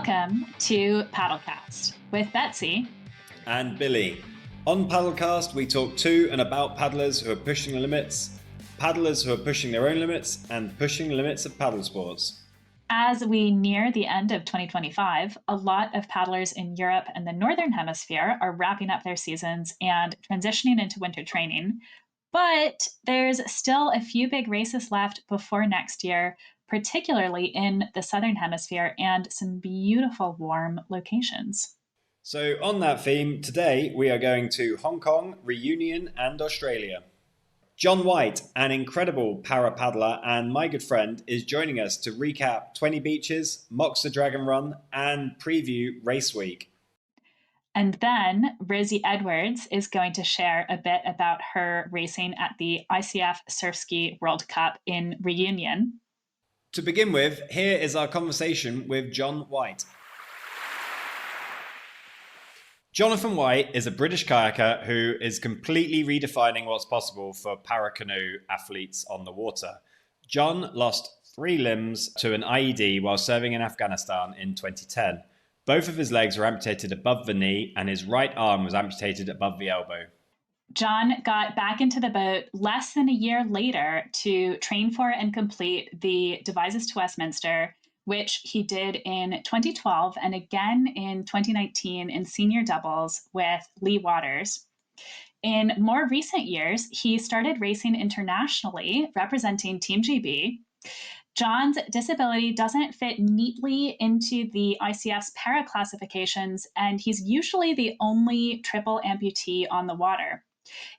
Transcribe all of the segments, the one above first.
Welcome to Paddlecast with Betsy and Billy. On Paddlecast, we talk to and about paddlers who are pushing the limits, paddlers who are pushing their own limits, and pushing the limits of paddle sports. As we near the end of 2025, a lot of paddlers in Europe and the Northern Hemisphere are wrapping up their seasons and transitioning into winter training. But there's still a few big races left before next year, particularly in the Southern Hemisphere and some beautiful warm locations. So on that theme, today we are going to Hong Kong, Reunion and Australia. Jon White, an incredible para-paddler and my good friend, is joining us to recap 20 beaches, Mox the Dragon Run and preview Race Week. And then Rosie Edwards is going to share a bit about her racing at the ICF Surfski World Cup in Reunion. To begin with, here is our conversation with Jon White. Jonathan White is a British kayaker who is completely redefining what's possible for Paracanoe athletes on the water. Jon lost 3 limbs to an IED while serving in Afghanistan in 2010. Both of his legs were amputated above the knee and his right arm was amputated above the elbow. Jon got back into the boat less than a year later to train for and complete the Devizes to Westminster, which he did in 2012 and again in 2019 in senior doubles with Lee Waters. In more recent years, he started racing internationally, representing Team GB. Jon's disability doesn't fit neatly into the ICF's para classifications, and he's usually the only triple amputee on the water.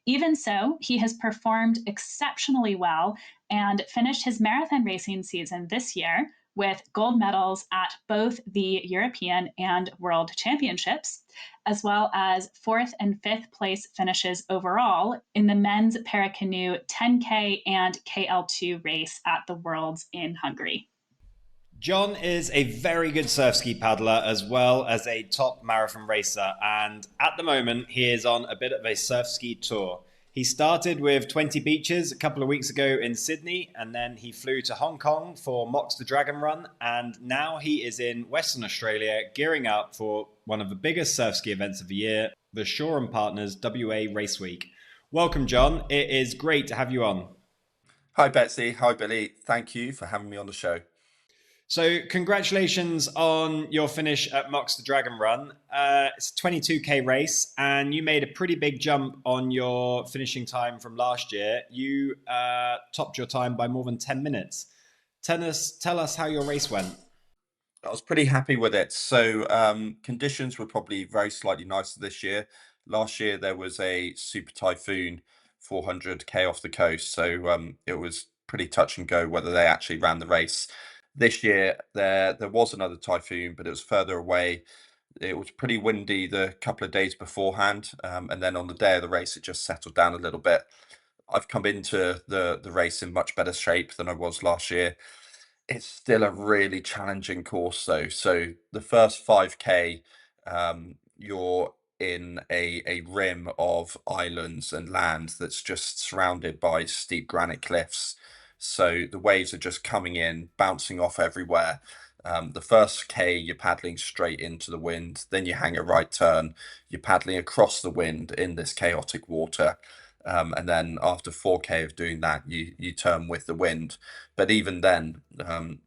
Even so, he has performed exceptionally well and finished his marathon racing season this year with gold medals at both the European and World Championships, as well as 4th and 5th place finishes overall in the men's Paracanoe 10K and KL2 race at the Worlds in Hungary. Jon is a very good surfski paddler as well as a top marathon racer, and at the moment he is on a bit of a surfski tour. He started with 20 beaches a couple of weeks ago in Sydney, and then he flew to Hong Kong for Mox the Dragon Run, and now he is in Western Australia gearing up for one of the biggest surfski events of the year, the Shaw & Partners WA Race Week. Welcome, Jon. It is great to have you on. Hi, Betsy. Hi, Billy. Thank you for having me on the show. So congratulations on your finish at Mox the Dragon Run. It's a 22k race and you made a pretty big jump on your finishing time from last year. You topped your time by more than 10 minutes. Tell us how your race went. I was pretty happy with it. So conditions were probably very slightly nicer this year. Last year there was a super typhoon 400k off the coast. So it was pretty touch and go whether they actually ran the race. This year, there was another typhoon, but it was further away. It was pretty windy the couple of days beforehand, and then on the day of the race, it just settled down a little bit. I've come into the race in much better shape than I was last year. It's still a really challenging course, though. So the first 5K, you're in a rim of islands and land that's just surrounded by steep granite cliffs. So the waves are just coming in, bouncing off everywhere. The first K, you're paddling straight into the wind. Then you hang a right turn. You're paddling across the wind in this chaotic water. And then after 4K of doing that, you turn with the wind. But even then,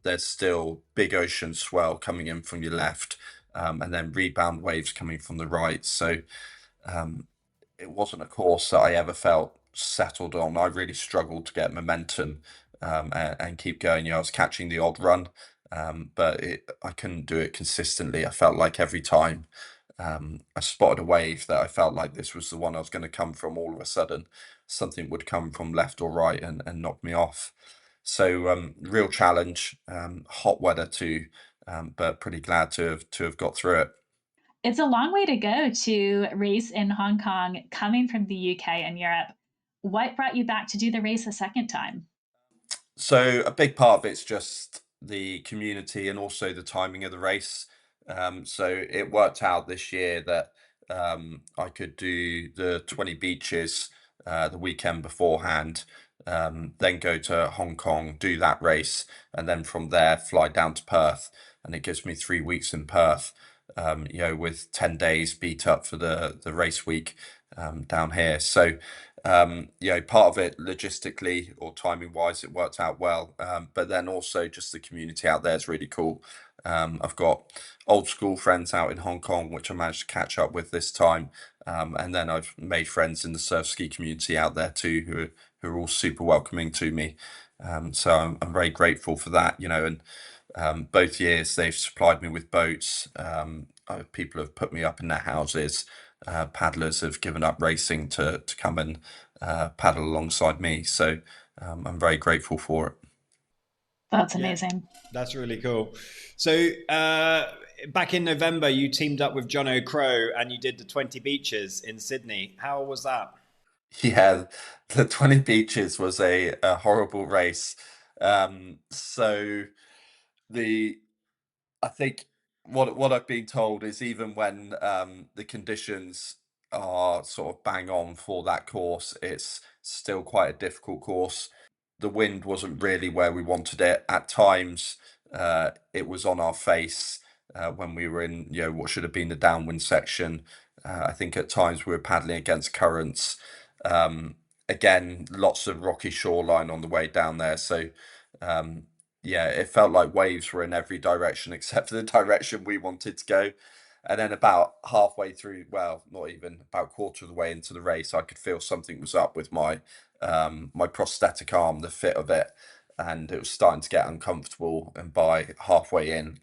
there's still big ocean swell coming in from your left, and then rebound waves coming from the right. So it wasn't a course that I ever felt settled on. I really struggled to get momentum and keep going. I was catching the odd run, but I couldn't do it consistently. I felt like every time I spotted a wave that I felt like this was the one I was going to come from, all of a sudden something would come from left or right and knock me off. So real challenge, hot weather too, but pretty glad to have got through it. It's a long way to go to race in Hong Kong, coming from the UK and Europe. What brought you back to do the race a second time? So a big part of it's just the community and also the timing of the race. So it worked out this year that I could do the 20 beaches the weekend beforehand, then go to Hong Kong, do that race, and then from there fly down to Perth. and it gives me 3 weeks in Perth. With 10 days beat up for the race week down here. So part of it logistically or timing wise, it worked out well. But then also just the community out there is really cool. I've got old school friends out in Hong Kong, which I managed to catch up with this time. And then I've made friends in the surf ski community out there too, who are all super welcoming to me. So I'm very grateful for that, and both years they've supplied me with boats. People have put me up in their houses. Paddlers have given up racing to come and paddle alongside me. So I'm very grateful for it. That's Yeah, amazing. that's really cool. So back in November, you teamed up with John O'Crow and you did the 20 beaches in Sydney. How was that? Yeah, the 20 beaches was a horrible race. So the I think what I've been told is even when the conditions are sort of bang on for that course, it's still quite a difficult course. The wind wasn't really where we wanted it. At times, it was on our face when we were in, what should have been the downwind section. I think at times we were paddling against currents. Um, Again, lots of rocky shoreline on the way down there. So, um, yeah, it felt like waves were in every direction except for the direction we wanted to go. And then about halfway through, well, not even about quarter of the way into the race, I could feel something was up with my prosthetic arm, the fit of it, and it was starting to get uncomfortable. And by halfway in,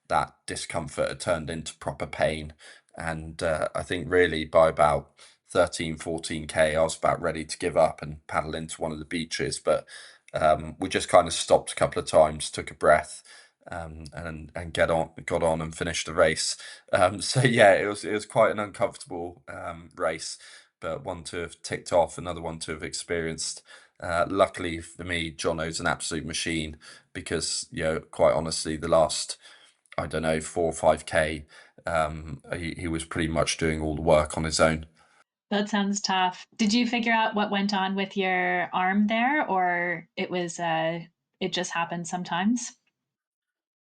that discomfort had turned into proper pain. And I think really by about 13, 14K, I was about ready to give up and paddle into one of the beaches. But we just kind of stopped a couple of times, took a breath, and got on and finished the race. So yeah, it was quite an uncomfortable race, but one to have ticked off, another one to have experienced. Luckily for me, Jono's an absolute machine because, quite honestly, the last, I don't know, 4 or 5K, he was pretty much doing all the work on his own. That sounds tough. Did you figure out what went on with your arm there, or it just happened sometimes?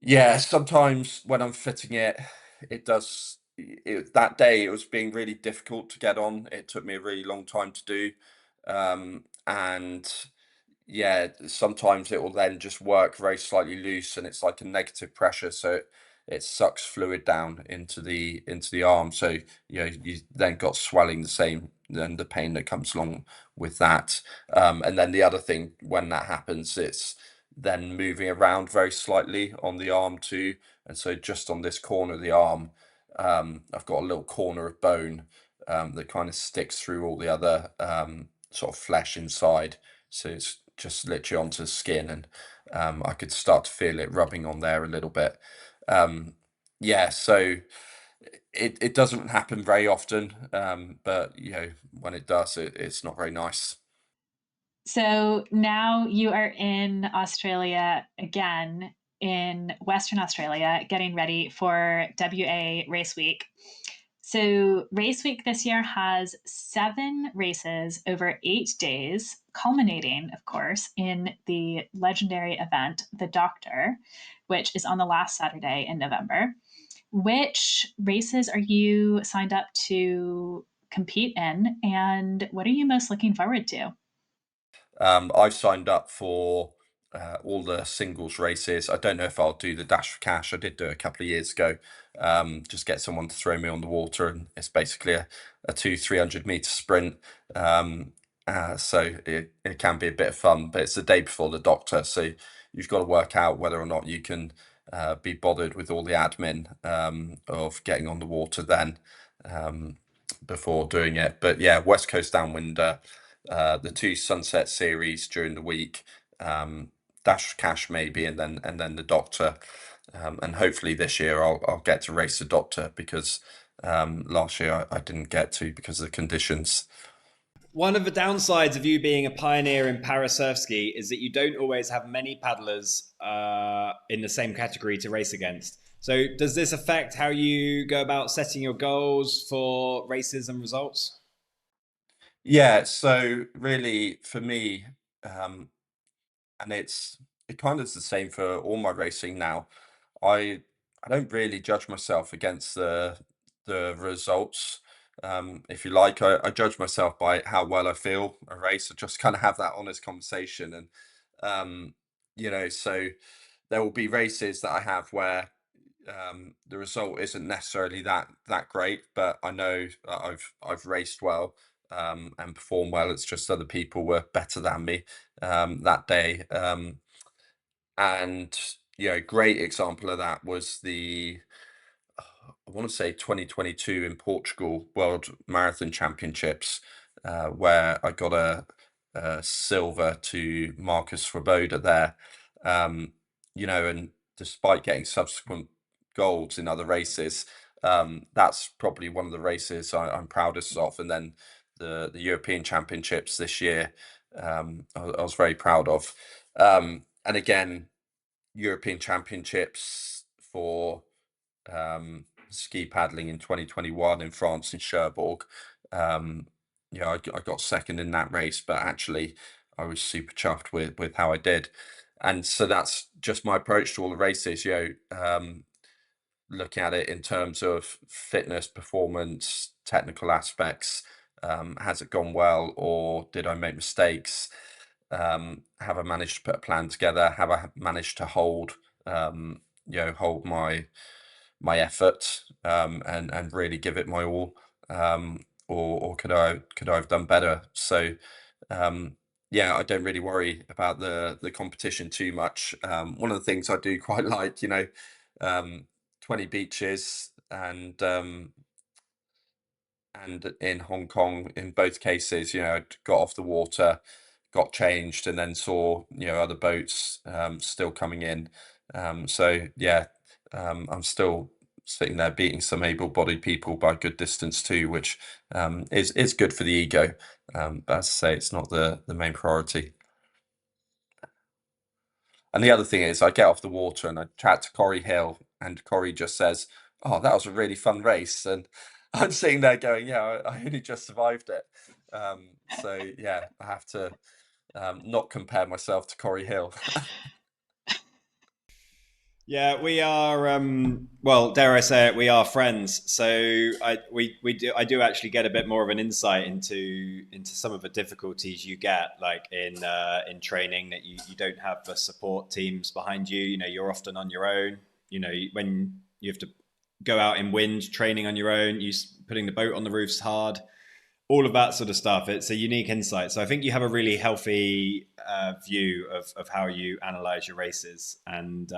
Yeah, sometimes when I'm fitting it, it does. That day it was being really difficult to get on. It took me a really long time to do, and yeah, sometimes it will then just work very slightly loose, and it's like a negative pressure, so it sucks fluid down into the arm. So you then got swelling the same, then the pain that comes along with that. And then the other thing when that happens, it's then moving around very slightly on the arm too. And so just on this corner of the arm, I've got a little corner of bone that kind of sticks through all the other sort of flesh inside. So it's just literally onto the skin, and I could start to feel it rubbing on there a little bit. Um, yeah, so it doesn't happen very often, but when it does, it's not very nice. So now you are in Australia again, in Western Australia, getting ready for WA Race Week. So, Race Week this year has 7 races over 8 days, culminating, of course, in the legendary event, The Doctor, which is on the last Saturday in November. Which races are you signed up to compete in, and what are you most looking forward to? I've signed up for all the singles races. I don't know if I'll do the Dash for Cash. I did do it a couple of years ago. Just get someone to throw me on the water, and it's basically a 300 meter sprint. So it can be a bit of fun, but it's the day before the doctor, so you've got to work out whether or not you can be bothered with all the admin of getting on the water then um, before doing it. But yeah, West Coast Downwinder, the two Sunset series during the week, Dash Cash maybe, and then the Doctor, and hopefully this year I'll get to race the Doctor because last year I didn't get to because of the conditions. One of the downsides of you being a pioneer in para surfski is that you don't always have many paddlers in the same category to race against. So, does this affect how you go about setting your goals for races and results? Yeah, so really for me, um, and it kind of is the same for all my racing now. I I don't really judge myself against the results. If you like, I judge myself by how well I feel a race. I just kind of have that honest conversation, and um, so there will be races that I have where the result isn't necessarily that great, but I know that I've raced well and performed well. It's just other people were better than me that day. And great example of that was I want to say 2022 in Portugal World Marathon Championships, where I got a silver to Marcus Svoboda there. And despite getting subsequent golds in other races, that's probably one of the races I'm proudest of. And then the European Championships this year, I was very proud of. And again, European Championships for ski paddling in 2021 in France in Cherbourg. I got second in that race, but actually I was super chuffed with how I did. And so that's just my approach to all the races. Look at it in terms of fitness, performance, technical aspects. Has it gone well, or did I make mistakes? Have I managed to put a plan together? Have I managed to hold my effort and really give it my all? Or could I have done better? So I don't really worry about the competition too much. One of the things I do quite like, 20 beaches and in Hong Kong, in both cases, got off the water, got changed, and then saw other boats still coming in. I'm still sitting there beating some able-bodied people by a good distance too, which is good for the ego. But as I say, it's not the main priority. And the other thing is, I get off the water and I chat to Corey Hill, and Corey just says, "Oh, that was a really fun race," and I'm sitting there going, "Yeah, I only just survived it." I have to not compare myself to Corey Hill. Yeah, we are. Well, dare I say it, we are friends. So I do actually get a bit more of an insight into some of the difficulties you get, like in training, that you don't have the support teams behind you. You're often on your own. When you have to go out in wind, training on your own, putting the boat on the roof's hard. All of that sort of stuff. It's a unique insight. So I think you have a really healthy view of how you analyze your races, and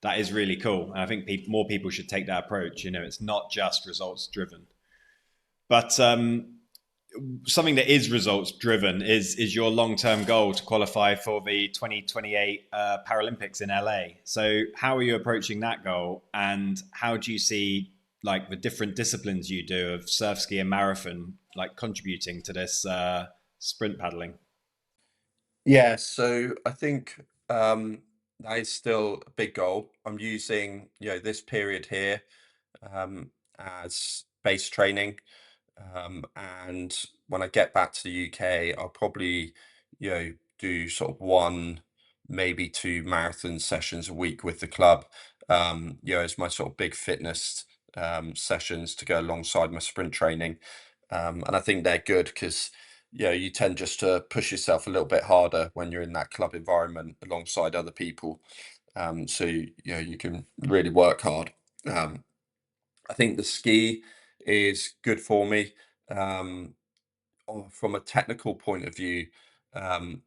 that is really cool. And I think more people should take that approach. It's not just results driven, but something that is results driven is your long term goal to qualify for the 2028 Paralympics in LA. So how are you approaching that goal, and how do you see like the different disciplines you do of surf ski and marathon like contributing to this sprint paddling? Yeah, so I think that is still a big goal. I'm using, this period here um, as base training. And when I get back to the UK, I'll probably, do sort of one, maybe two marathon sessions a week with the club, as my sort of big fitness sessions to go alongside my sprint training. And I think they're good because, you tend just to push yourself a little bit harder when you're in that club environment alongside other people. So, you can really work hard. I think the ski is good for me. Um, from a technical point of view, um,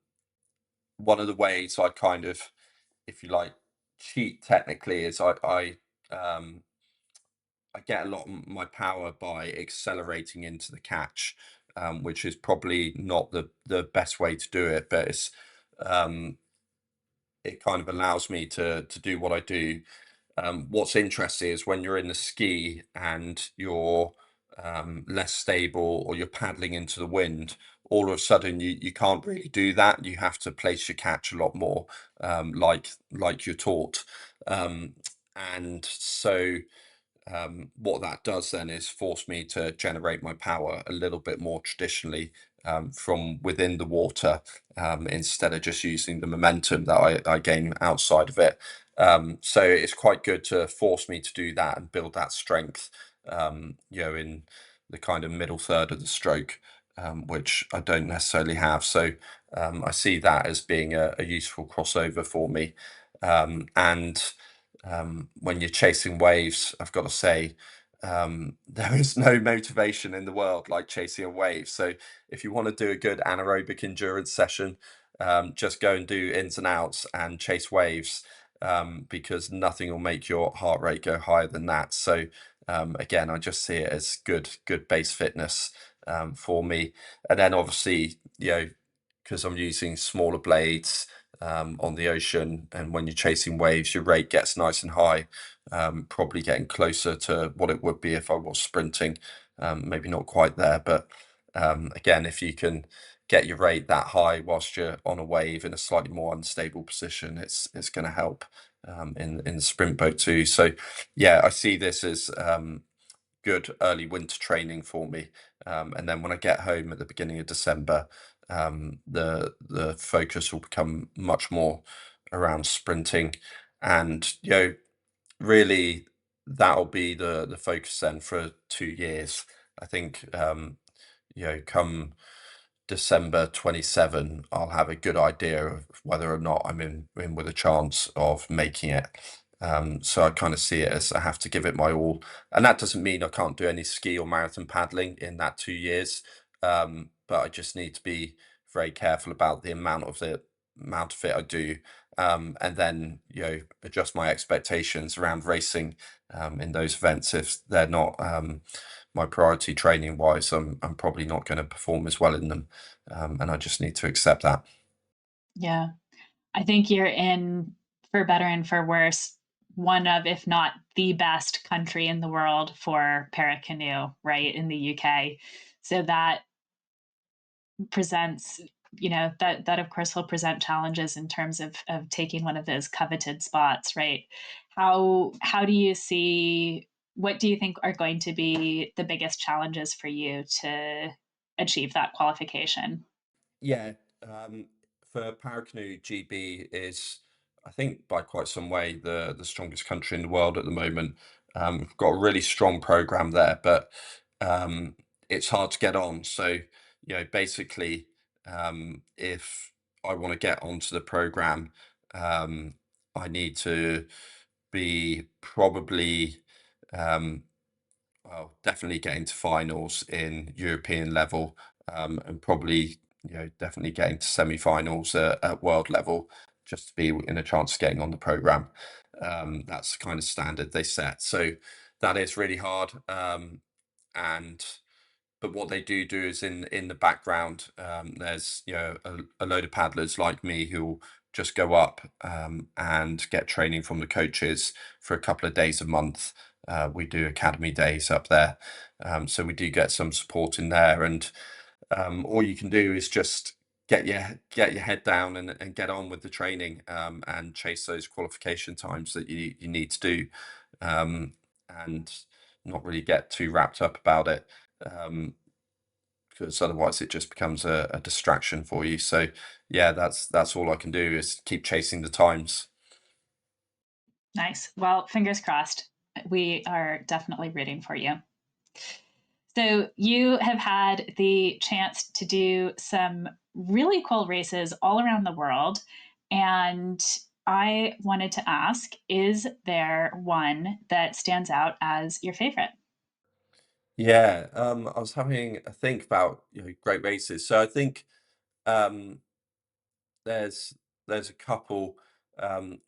one of the ways I kind of, if you like, cheat technically is I get a lot of my power by accelerating into the catch, which is probably not the best way to do it, but um, it kind of allows me to do what I do. What's interesting is when you're in the ski and you're less stable, or you're paddling into the wind, all of a sudden you can't really do that. You have to place your catch a lot more, like you're taught. Um, and so what that does then is force me to generate my power a little bit more traditionally from within the water, instead of just using the momentum that I gain outside of it. So it's quite good to force me to do that and build that strength, in the kind of middle third of the stroke, which I don't necessarily have. So I see that as being a useful crossover for me. And when you're chasing waves, I've got to say, there is no motivation in the world like chasing a wave. So if you want to do a good anaerobic endurance session, just go and do ins and outs and chase waves, because nothing will make your heart rate go higher than that. So again, I just see it as good base fitness for me. And then obviously, because I'm using smaller blades on the ocean, and when you're chasing waves, your rate gets nice and high, probably getting closer to what it would be if I was sprinting. Maybe not quite there, but again, if you can get your rate that high whilst you're on a wave in a slightly more unstable position, it's going to help in the sprint boat too. So yeah, I see this as good early winter training for me. And then when I get home at the beginning of December, the focus will become much more around sprinting, and really that'll be the focus then for 2 years. I think come December 27, I'll have a good idea of whether or not I'm in with a chance of making it. So I kind of see it as I have to give it my all. And that doesn't mean I can't do any ski or marathon paddling in that 2 years. But I just need to be very careful about the amount of it I do. And then, adjust my expectations around racing in those events. If they're not my priority training wise, I'm probably not going to perform as well in them. And I just need to accept that. Yeah. I think you're in, for better and for worse, one of, if not the best country in the world for Paracanoe, right, in the UK. So that presents, that of course will present challenges in terms of taking one of those coveted spots, right? How do you see, what do you think are going to be the biggest challenges for you to achieve that qualification? Yeah, for Paracanoe, GB is, I think, by quite some way the strongest country in the world at the moment. We've got a really strong program there, but it's hard to get on. So, basically, if I want to get onto the program, I need to be probably um, well, definitely getting to finals in European level, and probably, definitely getting to semi-finals at world level, just to be in a chance of getting on the program. That's the kind of standard they set. So that is really hard. And but what they do is in the background, there's a load of paddlers like me who just go up and get training from the coaches for a couple of days a month. We do academy days up there, so we do get some support in there. And all you can do is just get your head down and get on with the training, and chase those qualification times that you need to do, and not really get too wrapped up about it. Um, because otherwise it just becomes a distraction for you. So yeah, that's all I can do is keep chasing the times. Nice. Well, fingers crossed. We are definitely rooting for you. So, you have had the chance to do some really cool races all around the world. And I wanted to ask, is there one that stands out as your favorite? Yeah, I was having a think about great races. So I think um, there's there's a couple. Um,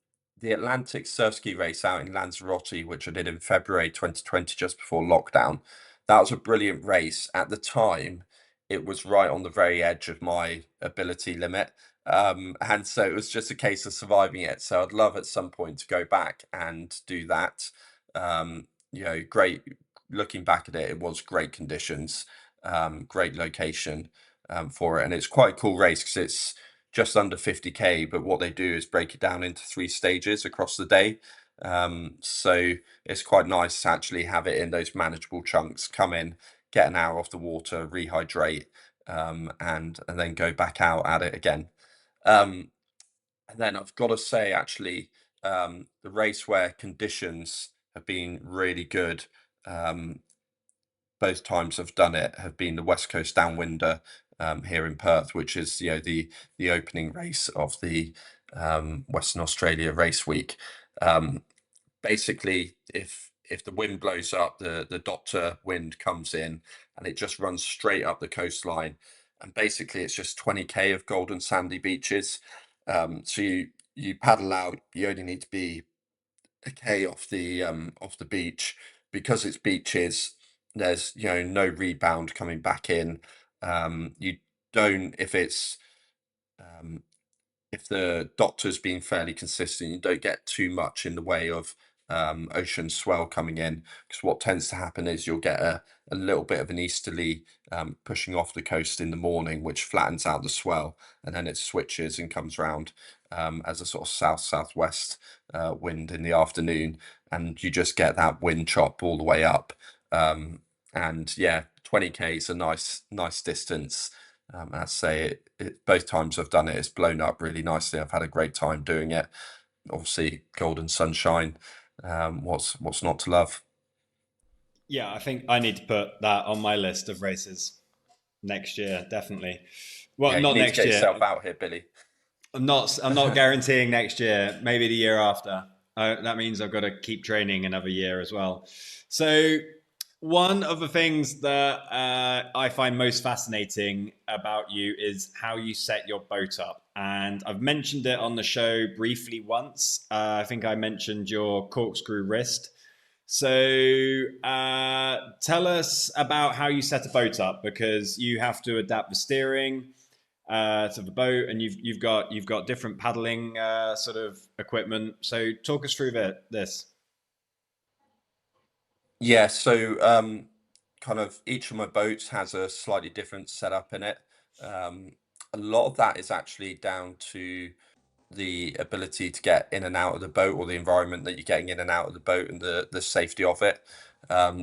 the Atlantic surfski race out in Lanzarote, which I did in February 2020, just before lockdown. That was a brilliant race. At the time, it was right on the very edge of my ability limit. And so it was just a case of surviving it. So I'd love at some point to go back and do that. Great looking back at it, it was great conditions, great location for it. And it's quite a cool race because it's just under 50K, but what they do is break it down into 3 stages across the day. So it's quite nice to actually have it in those manageable chunks, come in, get an hour off the water, rehydrate, and then go back out at it again. Um, and then I've got to say, actually, the race where conditions have been really good, both times I've done it have been the West Coast Downwinder here in Perth, which is the opening race of the Western Australia race week. Basically, if the wind blows up, the Doctor wind comes in, and it just runs straight up the coastline, and basically it's just 20k of golden sandy beaches. So you paddle out, you only need to be a k off the beach. Because it's beaches, there's no rebound coming back in. You don't um, if the Doctor's been fairly consistent, you don't get too much in the way of ocean swell coming in, because what tends to happen is you'll get a little bit of an easterly pushing off the coast in the morning, which flattens out the swell, and then it switches and comes round as a sort of south-southwest wind in the afternoon, and you just get that wind chop all the way up. And yeah, 20k is a nice distance. I'd say both times I've done it, it's blown up really nicely. I've had a great time doing it. Obviously, golden sunshine. What's not to love? Yeah, I think I need to put that on my list of races next year, definitely. Well, Yeah, you not need to next get year. yourself out here, Billy. I'm not guaranteeing next year. Maybe the year after. That means I've got to keep training another year as well. So one of the things that I find most fascinating about you is how you set your boat up. And I've mentioned it on the show briefly once. I think I mentioned your corkscrew wrist. So tell us about how you set a boat up, because you have to adapt the steering to the boat, and you've got different paddling sort of equipment. So talk us through this. Yeah, so kind of each of my boats has a slightly different setup in it. A lot of that is actually down to the ability to get in and out of the boat, or the environment that you're getting in and out of the boat, and the safety of it.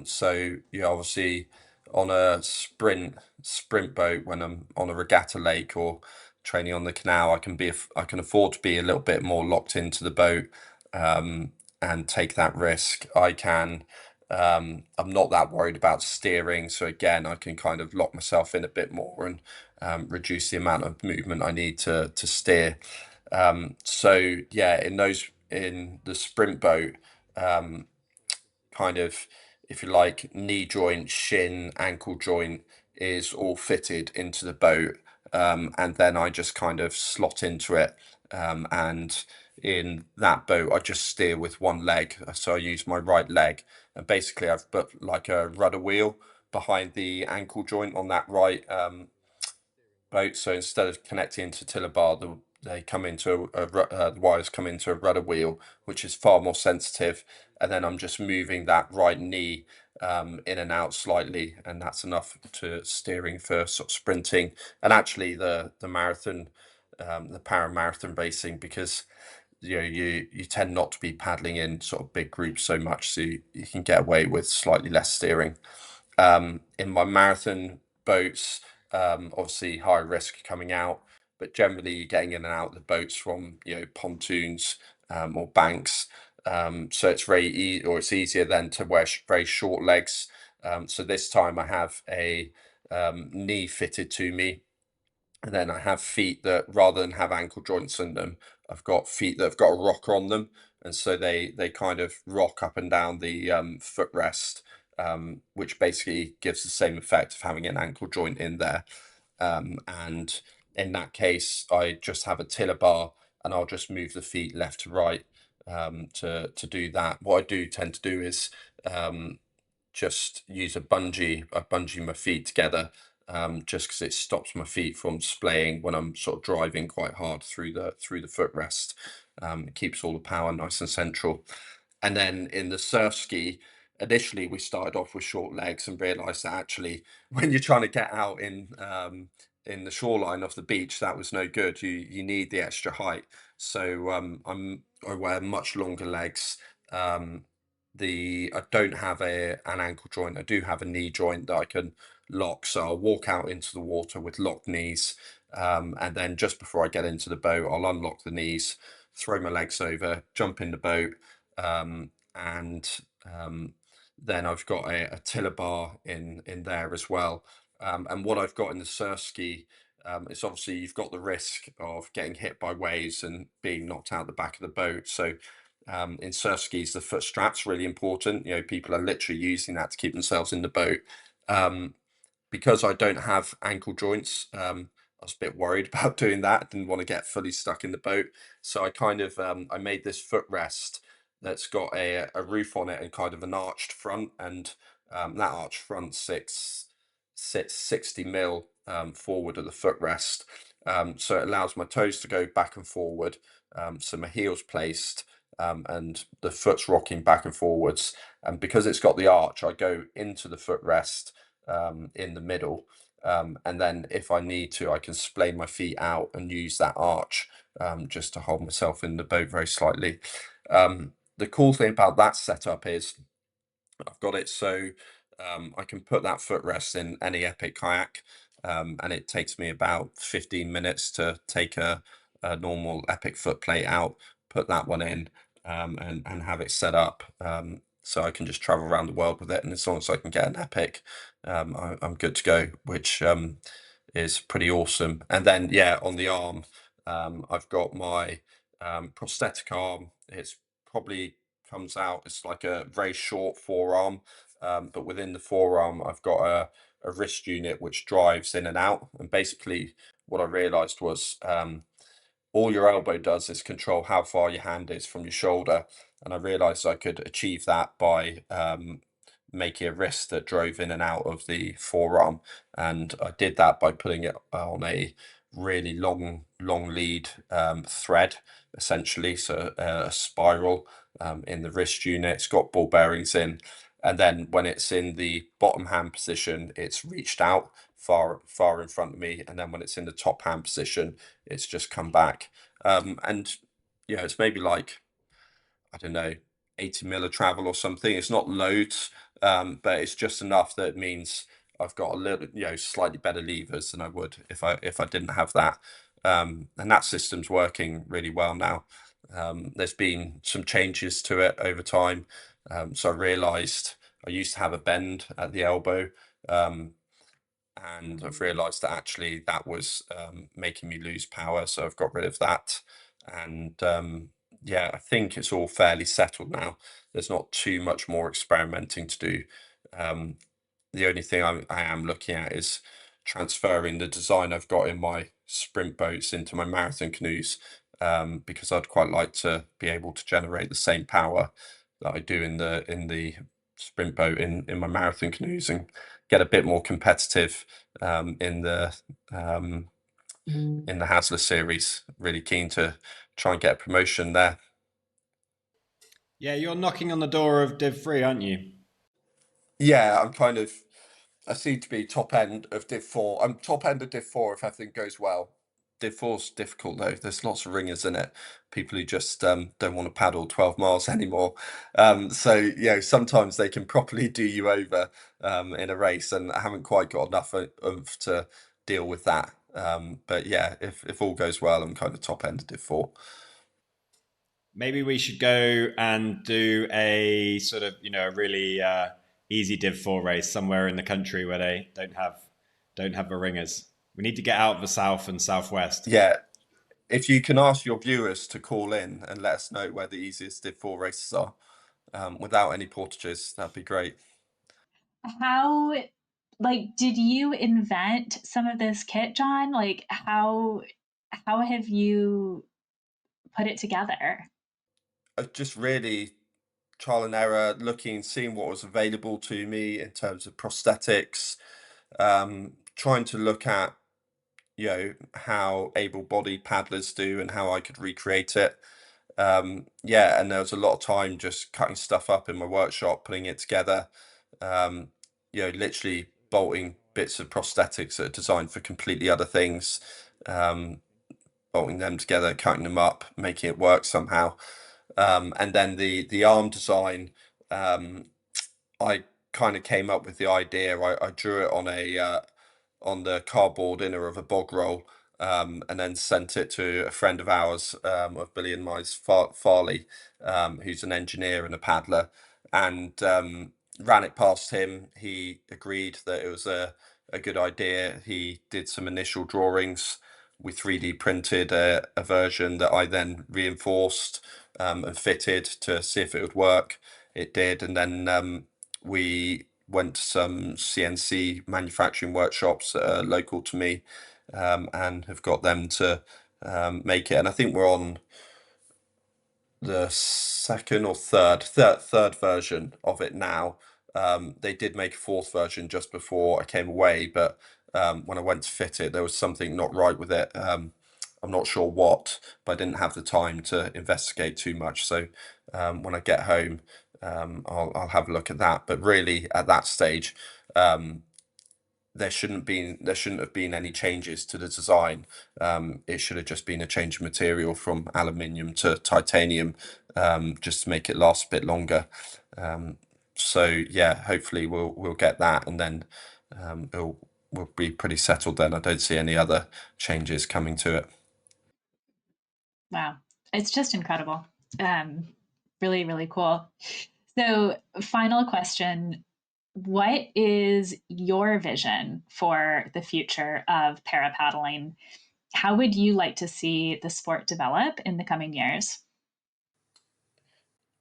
So obviously on a sprint boat, when I'm on a regatta lake or training on the canal, I can afford to be a little bit more locked into the boat and take that risk. I'm not that worried about steering, so again, I can kind of lock myself in a bit more and reduce the amount of movement I need to steer. So yeah, in the sprint boat, kind of, if you like, knee joint, shin, ankle joint is all fitted into the boat, and then I just kind of slot into it. And in that boat, I just steer with one leg, so I use my right leg, and basically I've put like a rudder wheel behind the ankle joint on that right boat. So instead of connecting to tiller bar, they come into the wires come into a rudder wheel, which is far more sensitive. And then I'm just moving that right knee in and out slightly, and that's enough to steering for sort of sprinting. And actually, the marathon, the para marathon racing, because you tend not to be paddling in sort of big groups so much, so you can get away with slightly less steering. In my marathon boats, obviously high risk coming out, but generally you're getting in and out of the boats from pontoons or banks. So it's easier then to wear very short legs. So this time I have a knee fitted to me, and then I have feet that, rather than have ankle joints in them, I've got feet that have got a rocker on them, and so they kind of rock up and down the footrest, which basically gives the same effect of having an ankle joint in there. And in that case, I just have a tiller bar, and I'll just move the feet left to right to do that. What I do tend to do is just use I bungee my feet together, just because it stops my feet from splaying when I'm sort of driving quite hard through the footrest. It keeps all the power nice and central. And then in the surfski, initially we started off with short legs and realised that actually when you're trying to get out in the shoreline of the beach, that was no good. You need the extra height. So I wear much longer legs. I don't have an ankle joint. I do have a knee joint that I can lock. So I'll walk out into the water with locked knees, and then just before I get into the boat, I'll unlock the knees, throw my legs over, jump in the boat, and then I've got a tiller bar in there as well. And what I've got in the surfski, is obviously you've got the risk of getting hit by waves and being knocked out the back of the boat. So in surf skis, the foot strap's really important. You know, people are literally using that to keep themselves in the boat. Um, because I don't have ankle joints, I was a bit worried about doing that. I didn't want to get fully stuck in the boat, so I kind of I made this footrest that's got a roof on it and kind of an arched front, and that arched front sits 60 mil forward of the footrest, so it allows my toes to go back and forward, so my heel's placed. And the foot's rocking back and forwards, and because it's got the arch, I go into the footrest in the middle. And then if I need to, I can splay my feet out and use that arch just to hold myself in the boat very slightly. The cool thing about that setup is I've got it so I can put that footrest in any epic kayak, and it takes me about 15 minutes to take a normal epic foot plate out, put that one in, and have it set up. So I can just travel around the world with it, and as long as I can get an epic, I'm good to go, which is pretty awesome. And then, yeah, on the arm, I've got my prosthetic arm. It's probably comes out, it's like a very short forearm, but within the forearm, I've got a wrist unit which drives in and out. And basically, what I realized was all your elbow does is control how far your hand is from your shoulder. And I realized I could achieve that by making a wrist that drove in and out of the forearm. And I did that by putting it on a really long lead thread, essentially. So a spiral in the wrist unit. It's got ball bearings in. And then when it's in the bottom hand position, it's reached out far in front of me. And then when it's in the top hand position, it's just come back. And yeah, it's maybe like, I don't know, 80 mil of travel or something. It's not loads, but it's just enough that it means I've got a little, slightly better levers than I would if I didn't have that. And that system's working really well now. There's been some changes to it over time. So I realized I used to have a bend at the elbow. And I've realized that actually that was making me lose power. So I've got rid of that. And yeah, I think it's all fairly settled now. There's not too much more experimenting to do. The only thing I am looking at is transferring the design I've got in my sprint boats into my marathon canoes, because I'd quite like to be able to generate the same power that I do in the sprint boat in my marathon canoes, and get a bit more competitive in the Hasler series. Really keen to try and get a promotion there. Yeah, you're knocking on the door of Div 3, aren't you? Yeah, I seem to be top end of Div 4. I'm top end of Div 4 if everything goes well. Div 4's difficult though. There's lots of ringers in it. People who just don't want to paddle 12 miles anymore. So, sometimes they can properly do you over in a race, and I haven't quite got enough of to deal with that. But yeah, if all goes well, I'm kind of top end of Div 4. Maybe we should go and do a sort of, a really easy Div 4 race somewhere in the country where they don't have the ringers. We need to get out of the south and southwest. Yeah, if you can ask your viewers to call in and let us know where the easiest Div 4 races are, without any portages, that'd be great. How, like, did you invent some of this kit, Jon? Like, how have you put it together? Just really trial and error, looking, seeing what was available to me in terms of prosthetics, trying to look at, how able-bodied paddlers do and how I could recreate it. Yeah, and there was a lot of time just cutting stuff up in my workshop, putting it together, literally bolting bits of prosthetics that are designed for completely other things, bolting them together, cutting them up, making it work somehow. And then the arm design, I kind of came up with the idea. I drew it on the cardboard inner of a bog roll, and then sent it to a friend of ours, of Billy and mine's, Farley, who's an engineer and a paddler, and ran it past him. He agreed that it was a good idea. He did some initial drawings. We 3D printed a version that I then reinforced and fitted to see if it would work. It did, and then we went to some CNC manufacturing workshops local to me, and have got them to make it. And I think we're on the second or third version of it now. They did make a fourth version just before I came away, but when I went to fit it, there was something not right with it. I'm not sure what, but I didn't have the time to investigate too much. So when I get home, I'll have a look at that. But really, at that stage, there shouldn't have been any changes to the design. It should have just been a change of material from aluminium to titanium, just to make it last a bit longer. So yeah, hopefully we'll get that, and then we'll be pretty settled then. I don't see any other changes coming to it. Wow. It's just incredible. Really, really cool. So, final question. What is your vision for the future of para paddling? How would you like to see the sport develop in the coming years?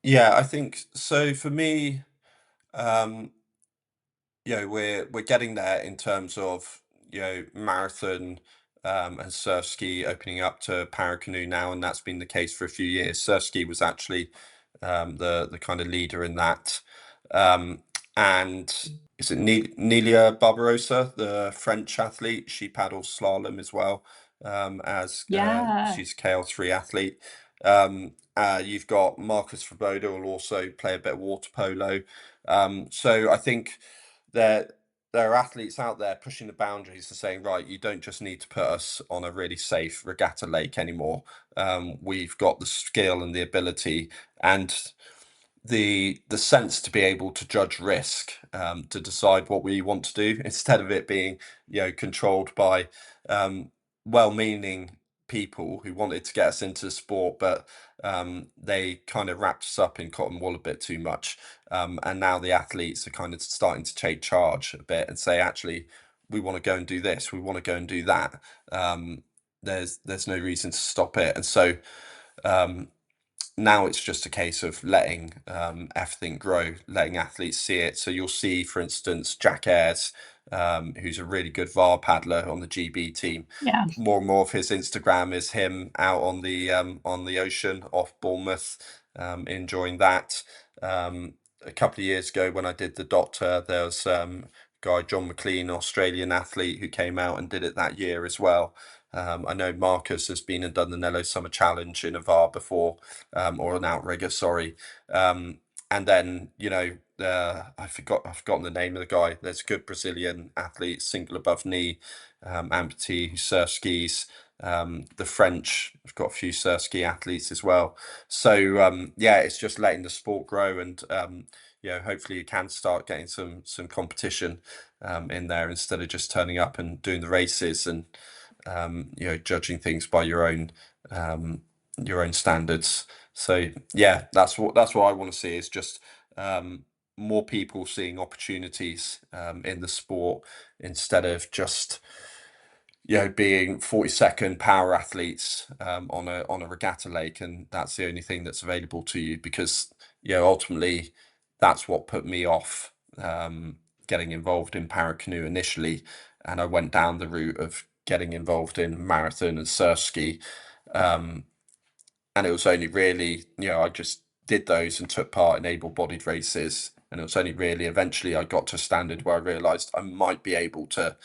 Yeah, I think so. For me, um, we're getting there in terms of marathon, and surf ski opening up to Paracanoe now, and that's been the case for a few years. Surf ski was actually the kind of leader in that, um, and is it Nelia Barbarossa, the French athlete? She paddles slalom as well, as Yeah. she's a KL3 athlete. You've got Marcus Svoboda will also play a bit of water polo. So I think there there are athletes out there pushing the boundaries and saying, right, you don't just need to put us on a really safe regatta lake anymore. We've got the skill and the ability and the sense to be able to judge risk, to decide what we want to do instead of it being controlled by well-meaning people who wanted to get us into the sport, but they kind of wrapped us up in cotton wool a bit too much. And now the athletes are kind of starting to take charge a bit and say, actually, we want to go and do this, we want to go and do that. There's no reason to stop it. And so um, now it's just a case of letting everything grow, letting athletes see it. So you'll see, for instance, Jack Ayres, who's a really good VAR paddler on the GB team. Yeah. More and more of his Instagram is him out on the ocean off Bournemouth, enjoying that. A couple of years ago, when I did the Doctor, there was guy John McLean, Australian athlete, who came out and did it that year as well. I know Marcus has been and done the Nello Summer Challenge in a VAR before, or an outrigger, sorry. And then I've forgotten the name of the guy. There's a good Brazilian athlete, single above knee, amputee, who surf skis. The French have got a few surf ski athletes as well. So yeah, it's just letting the sport grow, and hopefully you can start getting some competition in there instead of just turning up and doing the races and judging things by your own standards. So yeah, that's what I want to see, is just more people seeing opportunities in the sport instead of just being 42nd power athletes on a regatta lake, and that's the only thing that's available to you, because ultimately that's what put me off getting involved in Paracanoe initially, and I went down the route of getting involved in marathon and surf ski. And it was only really, I just did those and took part in able-bodied races. And it was only really eventually I got to a standard where I realised I might be able to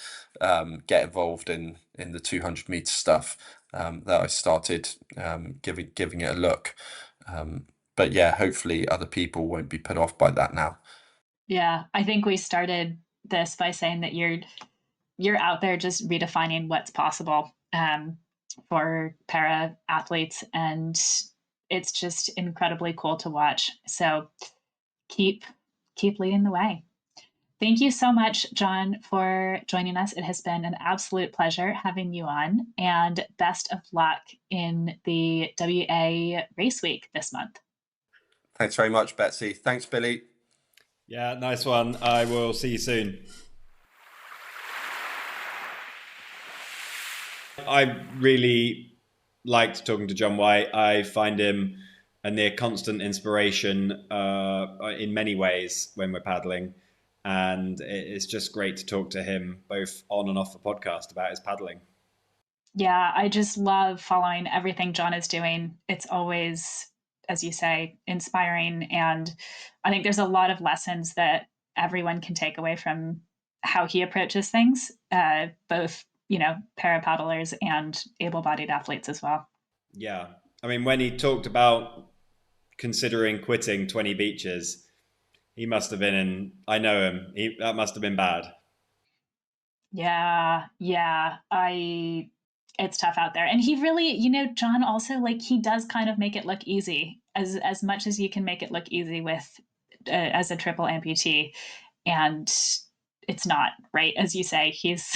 get involved in the 200-meter stuff, that I started giving it a look. But yeah, hopefully other people won't be put off by that now. Yeah. I think we started this by saying that you're out there just redefining what's possible for para athletes, and it's just incredibly cool to watch. So keep keep leading the way. Thank you so much, Jon, for joining us. It has been an absolute pleasure having you on, and best of luck in the WA Race Week this month. Thanks very much, Betsy. Thanks, Billy. Yeah, nice one. I will see you soon. I really liked talking to Jon White. I find him a near constant inspiration in many ways when we're paddling. And it's just great to talk to him both on and off the podcast about his paddling. Yeah, I just love following everything Jon is doing. It's always, as you say, inspiring. And I think there's a lot of lessons that everyone can take away from how he approaches things, both, para paddlers and able bodied athletes as well. Yeah. I mean, when he talked about considering quitting 20 beaches, he must have been I know him, that must have been bad. Yeah, it's tough out there. And he really, Jon also, like, he does kind of make it look easy, as much as you can make it look easy with as a triple amputee. And it's not, right? As you say, he's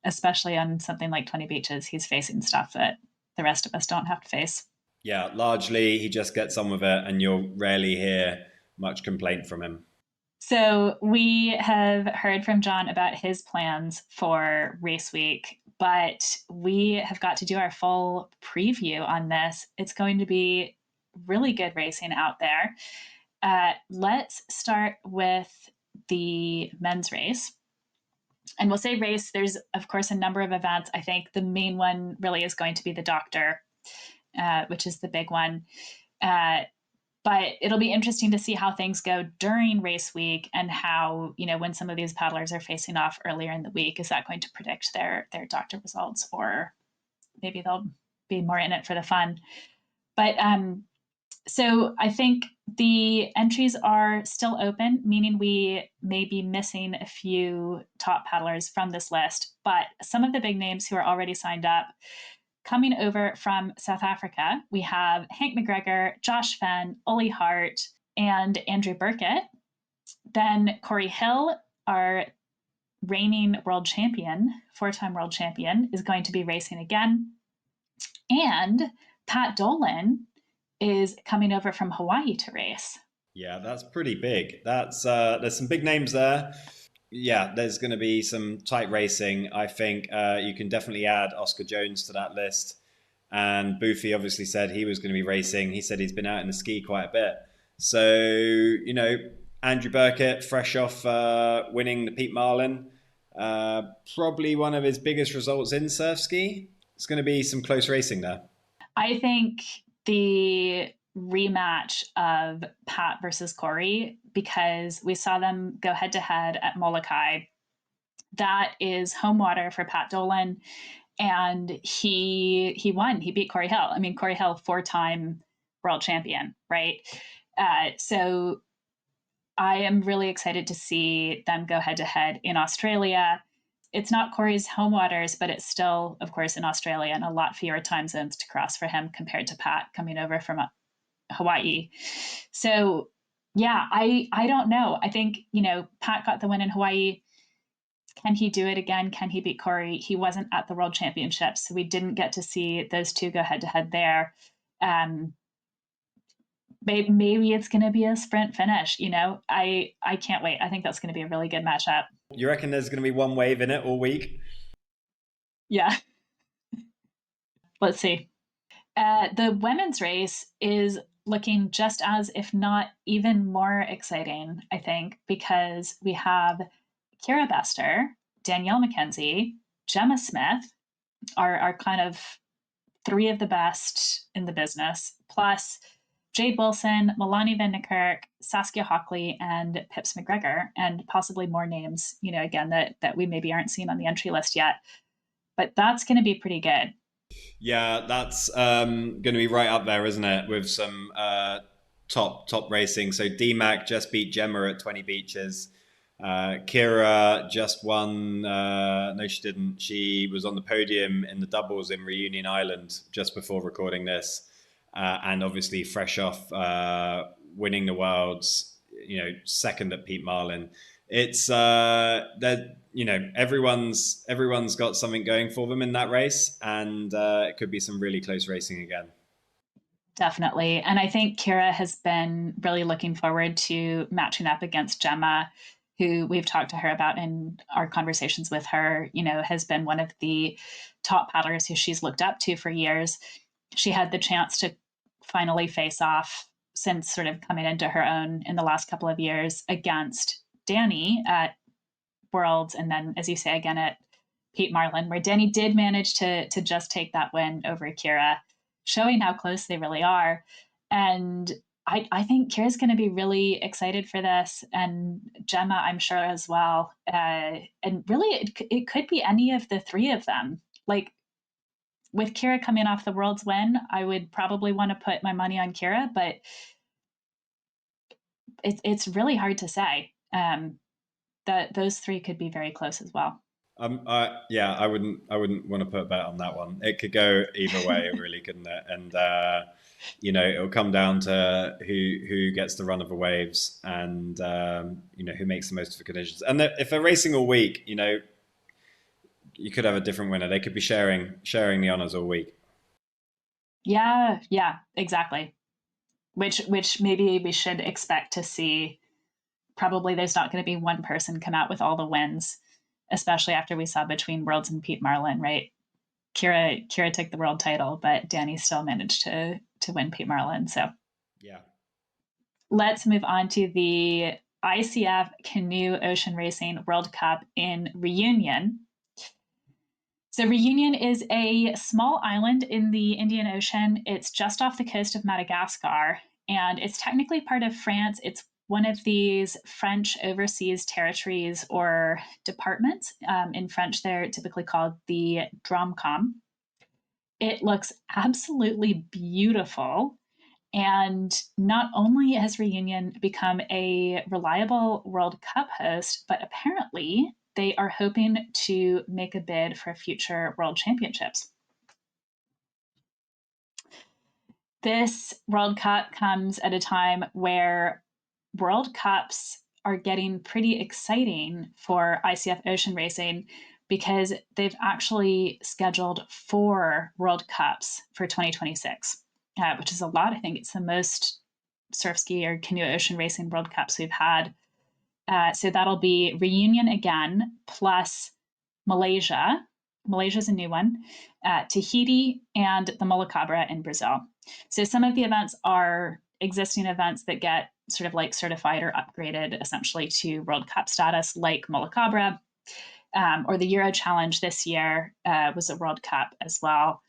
especially on something like 20 beaches, he's facing stuff that the rest of us don't have to face. Yeah, largely he just gets on with it, and you'll rarely hear much complaint from him. So we have heard from Jon about his plans for Race Week, but we have got to do our full preview on this. It's going to be really good racing out there. Let's start with the men's race. And we'll say race, there's, of course, a number of events. I think the main one really is going to be the Doctor, which is the big one. But it'll be interesting to see how things go during race week, and how, when some of these paddlers are facing off earlier in the week, is that going to predict their Doctor results, or maybe they'll be more in it for the fun. But so I think the entries are still open, meaning we may be missing a few top paddlers from this list, but some of the big names who are already signed up. Coming over from South Africa, we have Hank McGregor, Josh Fenn, Ollie Hart, and Andrew Burkett. Then Corey Hill, our reigning world champion, 4-time world champion, is going to be racing again. And Pat Dolan is coming over from Hawaii to race. Yeah, that's pretty big. There's some big names there. Yeah, there's going to be some tight racing. I think you can definitely add Oscar Jones to that list. And Boofy obviously said he was going to be racing. He said he's been out in the ski quite a bit. So, Andrew Burkett, fresh off winning the Pete Marlin, probably one of his biggest results in surf ski. It's going to be some close racing there. I think the rematch of Pat versus Corey, because we saw them go head to head at Molokai. That is home water for Pat Dolan, and he won. He beat Corey Hill. I mean, Corey Hill, 4-time world champion, right? So I am really excited to see them go head to head in Australia. It's not Corey's home waters, but it's still, of course, in Australia, and a lot fewer time zones to cross for him compared to Pat coming over from Hawaii. So yeah, I don't know. I think, Pat got the win in Hawaii. Can he do it again? Can he beat Corey? He wasn't at the World Championships, so we didn't get to see those two go head to head there. Maybe it's going to be a sprint finish. I can't wait. I think that's going to be a really good matchup. You reckon there's going to be one wave in it all week? Yeah. Let's see. The women's race is looking just as, if not even more exciting, I think, because we have Kira Bester, Danielle McKenzie, Gemma Smith are kind of three of the best in the business, plus Jade Wilson, Milani Van Niekerk, Saskia Hockley, and Pips McGregor, and possibly more names, again, that we maybe aren't seeing on the entry list yet. But that's going to be pretty good. Yeah, that's going to be right up there, isn't it? With some top racing. So DMAC just beat Gemma at 20 beaches. Kira just won. No, she didn't. She was on the podium in the doubles in Reunion Island just before recording this. And obviously fresh off winning the Worlds. second at Pete Marlin. It's that everyone's got something going for them in that race, and it could be some really close racing again. Definitely. And I think Kira has been really looking forward to matching up against Gemma, who we've talked to her about in our conversations with her, has been one of the top paddlers who she's looked up to for years. She had the chance to finally face off since sort of coming into her own in the last couple of years against Danny at Worlds. And then, as you say, again at Pete Marlin, where Danny did manage to just take that win over Kira, showing how close they really are. And I think Kira's going to be really excited for this, and Gemma, I'm sure, as well. And really, it could be any of the three of them. Like, with Kira coming off the World's win, I would probably want to put my money on Kira, but it's really hard to say. That those three could be very close as well. I wouldn't want to put a bet on that one. It could go either way, really, couldn't it? And it'll come down to who gets the run of the waves, and who makes the most of the conditions. And if they're racing all week, you could have a different winner. They could be sharing the honors all week. Yeah, exactly. Which maybe we should expect to see. Probably there's not going to be one person come out with all the wins, especially after we saw between Worlds and Pete Marlin, right? Kira took the world title, but Danny still managed to win Pete Marlin. So yeah. Let's move on to the ICF Canoe Ocean Racing World Cup in Reunion. So Reunion is a small island in the Indian Ocean. It's just off the coast of Madagascar, and it's technically part of France. It's one of these French overseas territories or departments. In French, they're typically called the Dromcom. It looks absolutely beautiful. And not only has Reunion become a reliable World Cup host, but apparently they are hoping to make a bid for future World Championships. This World Cup comes at a time where World Cups are getting pretty exciting for ICF Ocean Racing because they've actually scheduled 4 World Cups for 2026, which is a lot. I think it's the most surfski or canoe ocean racing World Cups we've had. So that'll be Reunion again, plus Malaysia. Malaysia's a new one, Tahiti, and the Molocabra in Brazil. So some of the events are existing events that get sort of like certified or upgraded essentially to World Cup status, like Molocabra, or the Euro Challenge this year was a World Cup as well.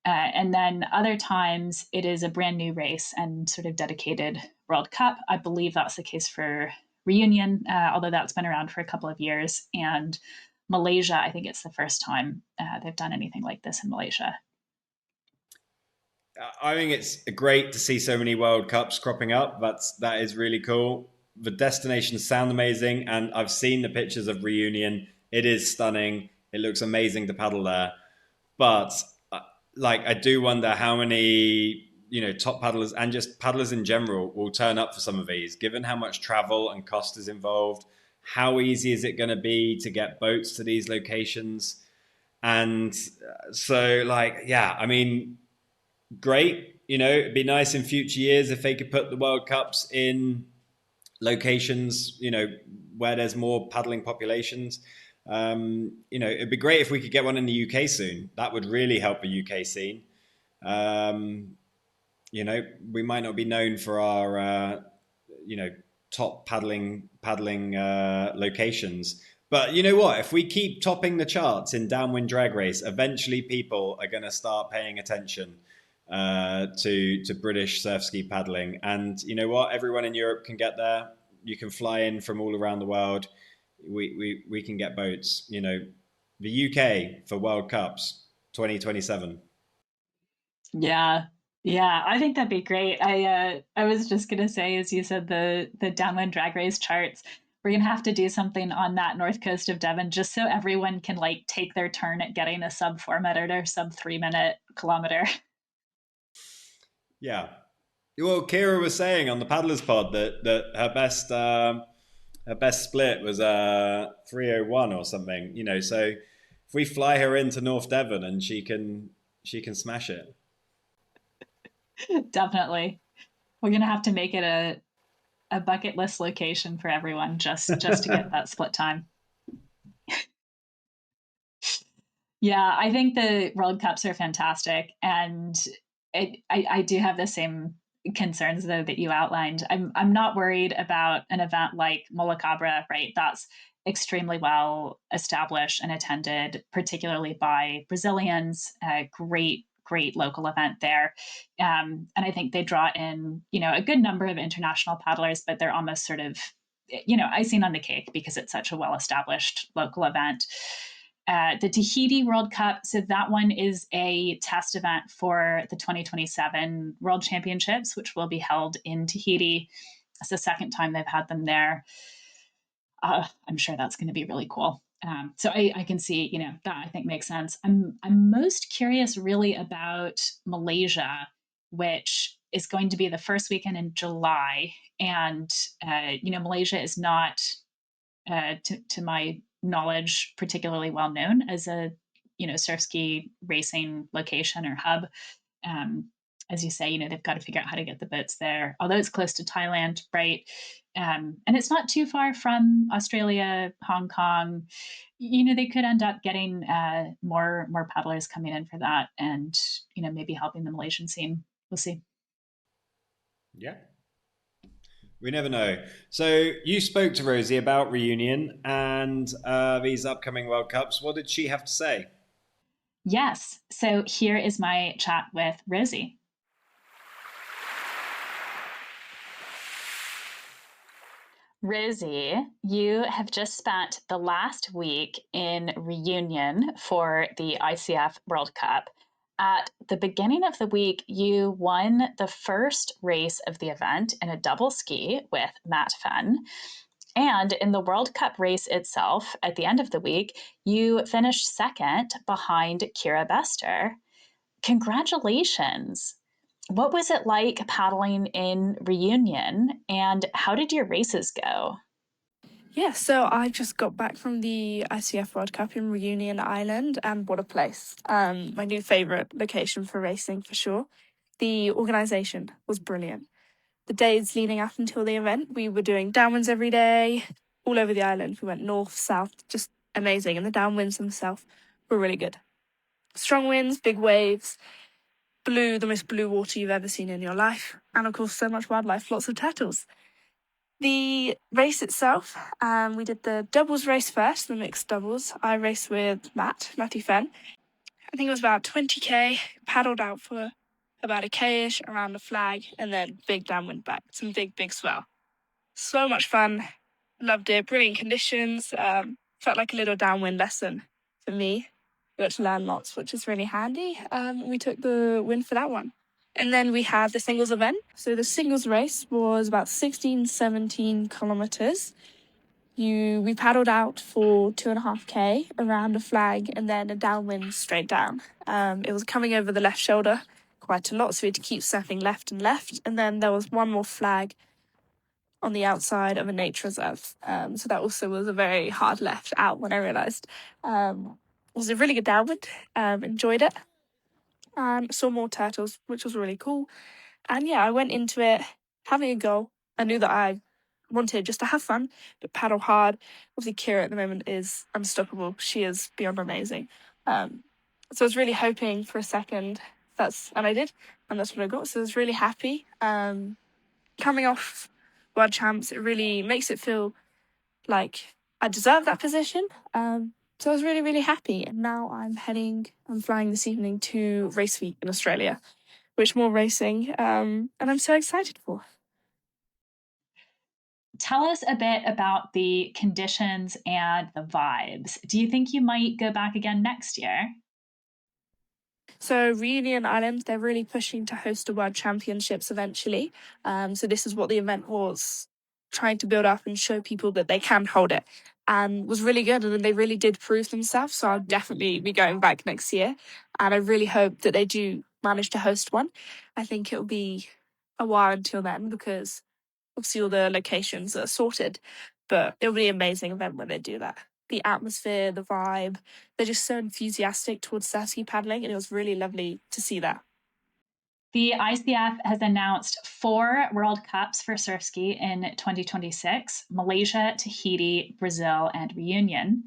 And then other times it is a brand new race and sort of dedicated World Cup. I believe that's the case for Reunion, although that's been around for a couple of years. And Malaysia, I think it's the first time they've done anything like this in Malaysia. I think it's great to see so many World Cups cropping up. That is really cool. The destinations sound amazing, and I've seen the pictures of Reunion. It is stunning. It looks amazing to paddle there. But I do wonder how many top paddlers and just paddlers in general will turn up for some of these, given how much travel and cost is involved. How easy is it going to be to get boats to these locations? And so, I mean, great. It'd be nice in future years if they could put the World Cups in locations, where there's more paddling populations. It'd be great if we could get one in the UK soon. That would really help the UK scene. We might not be known for our, top paddling locations. But you know what? If we keep topping the charts in downwind drag race, eventually people are going to start paying attention to British surf ski paddling. And you know what? Everyone in Europe can get there. You can fly in from all around the world. We can get boats. The UK for World Cups 2027. Yeah, I think that'd be great. I was just gonna say, as you said, the downwind drag race charts. We're gonna have to do something on that north coast of Devon, just so everyone can take their turn at getting a sub 4 minute or sub 3 minute kilometer. Yeah, Well, Kira was saying on the Paddlers Pod that her best split was 3:01 or something. So if we fly her into North Devon and she can smash it. Definitely. We're going to have to make it a bucket list location for everyone just to get that split time. Yeah, I think the World Cups are fantastic, and I do have the same concerns though that you outlined. I'm not worried about an event like Molacabra, right? That's extremely well established and attended, particularly by Brazilians. A great local event there, and I think they draw in a good number of international paddlers, but they're almost sort of icing on the cake because it's such a well established local event. The Tahiti World Cup, so that one is a test event for the 2027 World Championships, which will be held in Tahiti. It's the second time they've had them there. I'm sure that's going to be really cool. So I can see, that I think makes sense. I'm most curious really about Malaysia, which is going to be the first weekend in July. And, Malaysia is not, to my knowledge, particularly well known as a surf ski racing location or hub. Um, as you say, they've got to figure out how to get the boats there. Although it's close to Thailand, right? And it's not too far from Australia, Hong Kong. They could end up getting more paddlers coming in for that, and maybe helping the Malaysian scene. We'll see. Yeah. We never know. So you spoke to Rosie about reunion and these upcoming World Cups. What did she have to say? Yes. So here is my chat with Rosie. Rosie, you have just spent the last week in reunion for the ICF World Cup. At the beginning of the week, you won the first race of the event in a double ski with Matt Fenn. And in the World Cup race itself, at the end of the week, you finished second behind Kira Bester. Congratulations. What was it like paddling in reunion, and how did your races go? Yeah, so I just got back from the ICF World Cup in Reunion Island, and what a place. My new favourite location for racing, for sure. The organisation was brilliant. The days leading up until the event, we were doing downwinds every day, all over the island. We went north, south, just amazing. And the downwinds themselves were really good. Strong winds, big waves, the most blue water you've ever seen in your life. And of course, so much wildlife, lots of turtles. The race itself, we did the doubles race first, the mixed doubles. I raced with Matty Fenn. I think it was about 20k, paddled out for about a k-ish around the flag, and then big downwind back, some big swell. So much fun, loved it, brilliant conditions, felt like a little downwind lesson for me. We got to learn lots, which is really handy. We took the win for that one. And then we had the singles event. So the singles race was about 16, 17 kilometers. We paddled out for 2.5k around a flag and then a downwind straight down. It was coming over the left shoulder quite a lot, so we had to keep surfing left and left. And then there was one more flag on the outside of a nature reserve. So that also was a very hard left out when I realised. It was a really good downwind. Enjoyed it. Saw more turtles, which was really cool. And yeah, I went into it having a go. I knew that I wanted just to have fun, but paddle hard. Obviously, Kira at the moment is unstoppable. She is beyond amazing. So I was really hoping for a second. And I did, and that's what I got. So I was really happy. Coming off World Champs, it really makes it feel like I deserve that position. So I was really, really happy. And now I'm flying this evening to Race Week in Australia, which more racing, and I'm so excited for. Tell us a bit about the conditions and the vibes. Do you think you might go back again next year? So Reunion Island, they're really pushing to host a World Championships eventually. So this is what the event was trying to build up and show people that they can hold it. And was really good, and they really did prove themselves. So I'll definitely be going back next year. And I really hope that they do manage to host one. I think it'll be a while until then because obviously all the locations are sorted. But it'll be an amazing event when they do that. The atmosphere, the vibe, they're just so enthusiastic towards surfski paddling, and it was really lovely to see that. The ICF has announced 4 World Cups for surfski in 2026: Malaysia, Tahiti, Brazil, and Reunion.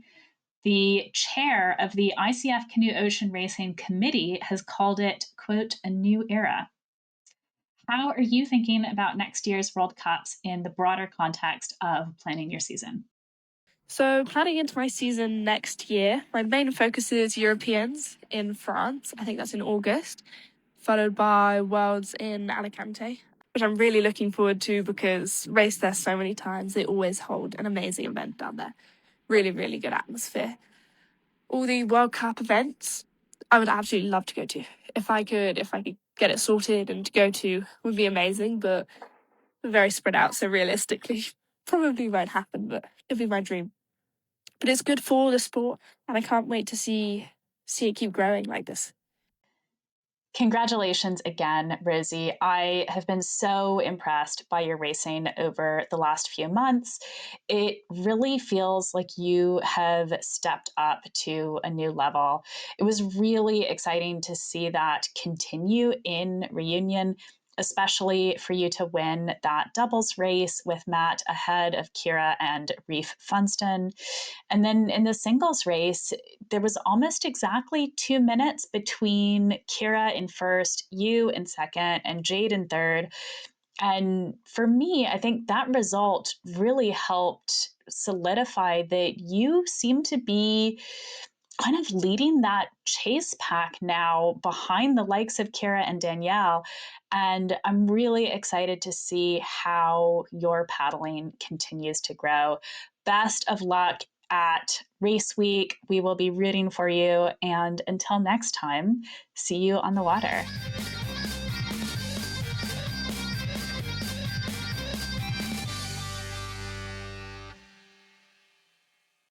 The chair of the ICF Canoe Ocean Racing Committee has called it, quote, a new era. How are you thinking about next year's World Cups in the broader context of planning your season? So, planning into my season next year, my main focus is Europeans in France. I think that's in August, followed by Worlds in Alicante, which I'm really looking forward to because raced there so many times. They always hold an amazing event down there. Really, really good atmosphere. All the World Cup events, I would absolutely love to go to. If I could get it sorted and go to, would be amazing. But we're very spread out, so realistically, probably won't happen. But it'd be my dream. But it's good for the sport, and I can't wait to see it keep growing like this. Congratulations again, Rosie. I have been so impressed by your racing over the last few months. It really feels like you have stepped up to a new level. It was really exciting to see that continue in Reunion, especially for you to win that doubles race with Matt ahead of Kira and Reef Funston. And then in the singles race, there was almost exactly 2 minutes between Kira in first, you in second, and Jade in third. And for me, I think that result really helped solidify that you seem to be kind of leading that chase pack now behind the likes of Kira and Danielle. And I'm really excited to see how your paddling continues to grow. Best of luck at race week. We will be rooting for you. And until next time, see you on the water.